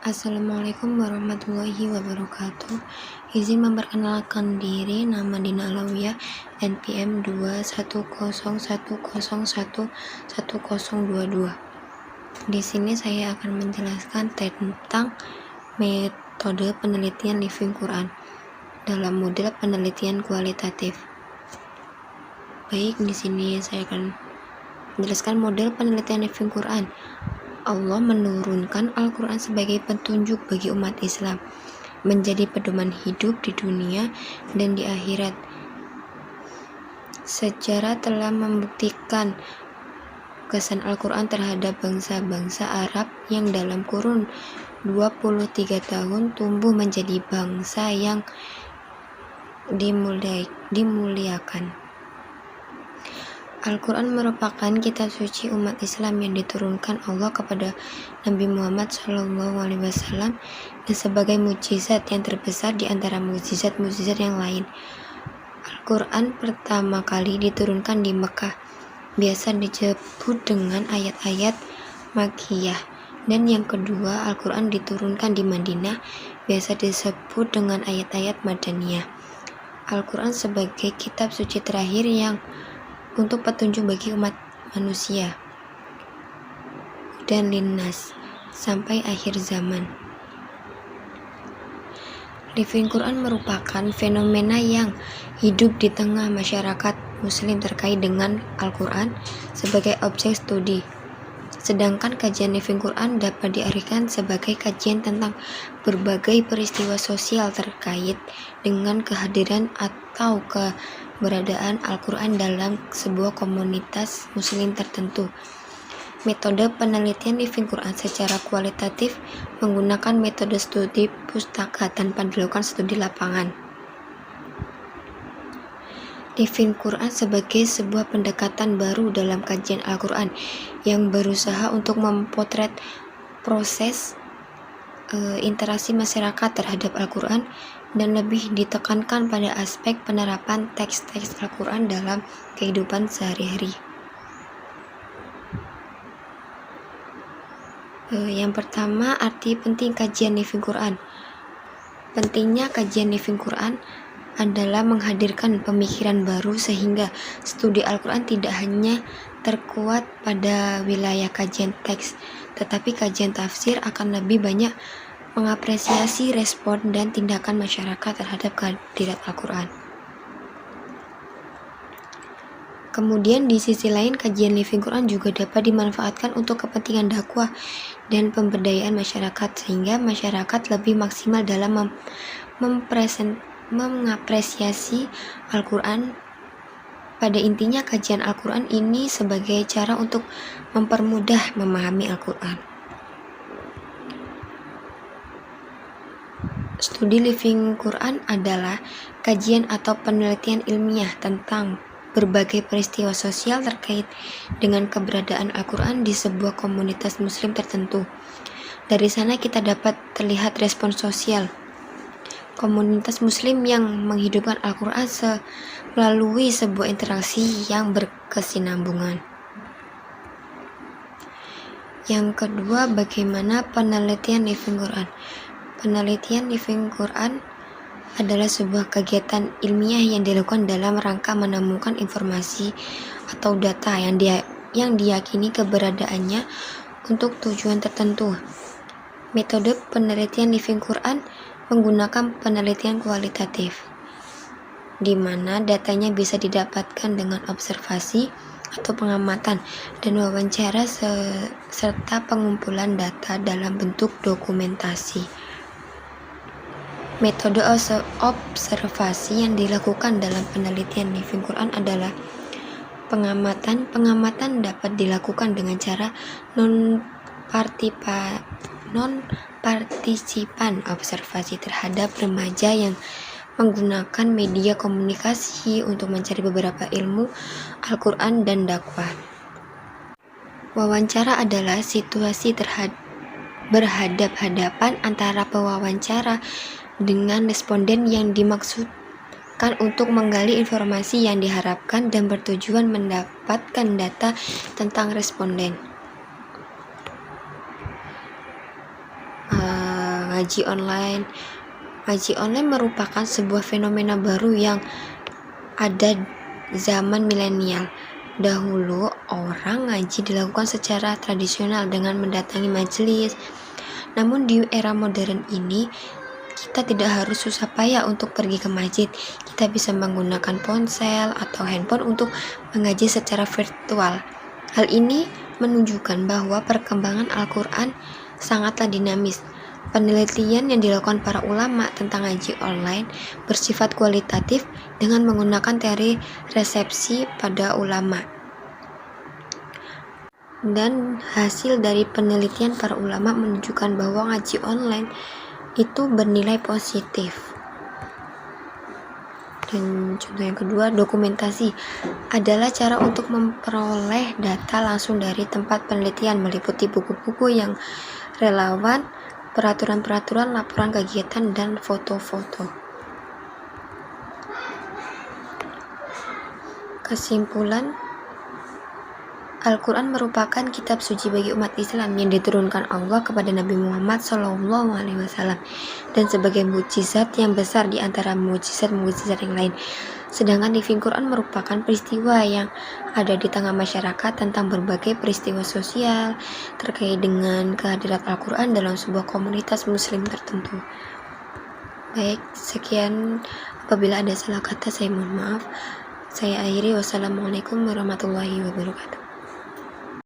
Assalamualaikum warahmatullahi wabarakatuh. Izin memperkenalkan diri, nama Dina Alawiyah, NPM 21010111022. Di sini saya akan menjelaskan tentang metode penelitian Living Quran dalam model penelitian kualitatif. Baik, di sini saya akan menjelaskan model penelitian Living Quran. Allah menurunkan Al-Quran sebagai petunjuk bagi umat Islam, menjadi pedoman hidup di dunia dan di akhirat. Sejarah telah membuktikan kesan Al-Quran terhadap bangsa-bangsa Arab yang dalam kurun 23 tahun tumbuh menjadi bangsa yang dimuliakan. Al-Quran merupakan kitab suci umat Islam yang diturunkan Allah kepada Nabi Muhammad SAW dan sebagai mukjizat yang terbesar di antara mukjizat-mukjizat yang lain. Al-Quran pertama kali diturunkan di Mekah, biasa disebut dengan ayat-ayat Makkiyah, dan yang kedua Al-Quran diturunkan di Madinah, biasa disebut dengan ayat-ayat Madaniyah. Al-Quran sebagai kitab suci terakhir yang untuk petunjuk bagi umat manusia dan linnas sampai akhir zaman. Living Quran merupakan fenomena yang hidup di tengah masyarakat muslim terkait dengan Al-Quran sebagai objek studi. Sedangkan kajian Living Quran dapat diartikan sebagai kajian tentang berbagai peristiwa sosial terkait dengan kehadiran atau keberadaan Al-Quran dalam sebuah komunitas muslim tertentu. Metode penelitian Living Quran secara kualitatif menggunakan metode studi pustaka tanpa dilakukan studi lapangan. Living Quran sebagai sebuah pendekatan baru dalam kajian Al-Quran yang berusaha untuk memotret proses interaksi masyarakat terhadap Al-Quran dan lebih ditekankan pada aspek penerapan teks-teks Al-Quran dalam kehidupan sehari-hari. Yang pertama, arti penting kajian Living Quran. Pentingnya kajian Living Quran adalah menghadirkan pemikiran baru sehingga studi Al-Quran tidak hanya terkuat pada wilayah kajian teks, tetapi kajian tafsir akan lebih banyak mengapresiasi respon dan tindakan masyarakat terhadap kehadirat Al-Quran. Kemudian di sisi lain, kajian Living Quran juga dapat dimanfaatkan untuk kepentingan dakwah dan pemberdayaan masyarakat sehingga masyarakat lebih maksimal dalam mengapresiasi Al-Quran. Pada intinya, kajian Al-Quran ini sebagai cara untuk mempermudah memahami Al-Quran. Studi Living Quran adalah kajian atau penelitian ilmiah tentang berbagai peristiwa sosial terkait dengan keberadaan Al-Quran di sebuah komunitas muslim tertentu. Dari sana kita dapat terlihat respon sosial komunitas muslim yang menghidupkan Al-Quran melalui sebuah interaksi yang berkesinambungan. Yang kedua, bagaimana penelitian Living Quran? Penelitian Living Quran adalah sebuah kegiatan ilmiah yang dilakukan dalam rangka menemukan informasi atau data yang diyakini keberadaannya untuk tujuan tertentu. Metode penelitian Living Quran menggunakan penelitian kualitatif, di mana datanya bisa didapatkan dengan observasi atau pengamatan dan wawancara serta pengumpulan data dalam bentuk dokumentasi. Metode observasi yang dilakukan dalam penelitian Living Quran adalah pengamatan. Pengamatan dapat dilakukan dengan cara non-partisipan observasi terhadap remaja yang menggunakan media komunikasi untuk mencari beberapa ilmu Al-Quran dan dakwah. Wawancara adalah situasi berhadap-hadapan antara pewawancara dengan responden yang dimaksudkan untuk menggali informasi yang diharapkan dan bertujuan mendapatkan data tentang responden. ngaji online. Ngaji online merupakan sebuah fenomena baru yang ada zaman milenial. Dahulu, orang ngaji dilakukan secara tradisional dengan mendatangi majelis. Namun di era modern ini, kita tidak harus susah payah untuk pergi ke masjid. Kita bisa menggunakan ponsel atau handphone untuk mengaji secara virtual. Hal ini menunjukkan bahwa perkembangan Al-Quran sangatlah dinamis. Penelitian yang dilakukan para ulama tentang ngaji online bersifat kualitatif dengan menggunakan teori resepsi pada ulama. Dan hasil dari penelitian para ulama menunjukkan bahwa ngaji online itu bernilai positif. Dan contoh yang kedua, dokumentasi adalah cara untuk memperoleh data langsung dari tempat penelitian, meliputi buku-buku yang relevan, peraturan-peraturan, laporan kegiatan, dan foto-foto. Kesimpulan, Al-Quran merupakan kitab suci bagi umat Islam yang diturunkan Allah kepada Nabi Muhammad SAW dan sebagai mukjizat yang besar di antara mukjizat-mukjizat yang lain. Sedangkan living Quran merupakan peristiwa yang ada di tengah masyarakat tentang berbagai peristiwa sosial terkait dengan kehadirat Al-Quran dalam sebuah komunitas muslim tertentu. Baik, sekian. Apabila ada salah kata, saya mohon maaf. Saya akhiri. Wassalamualaikum warahmatullahi wabarakatuh.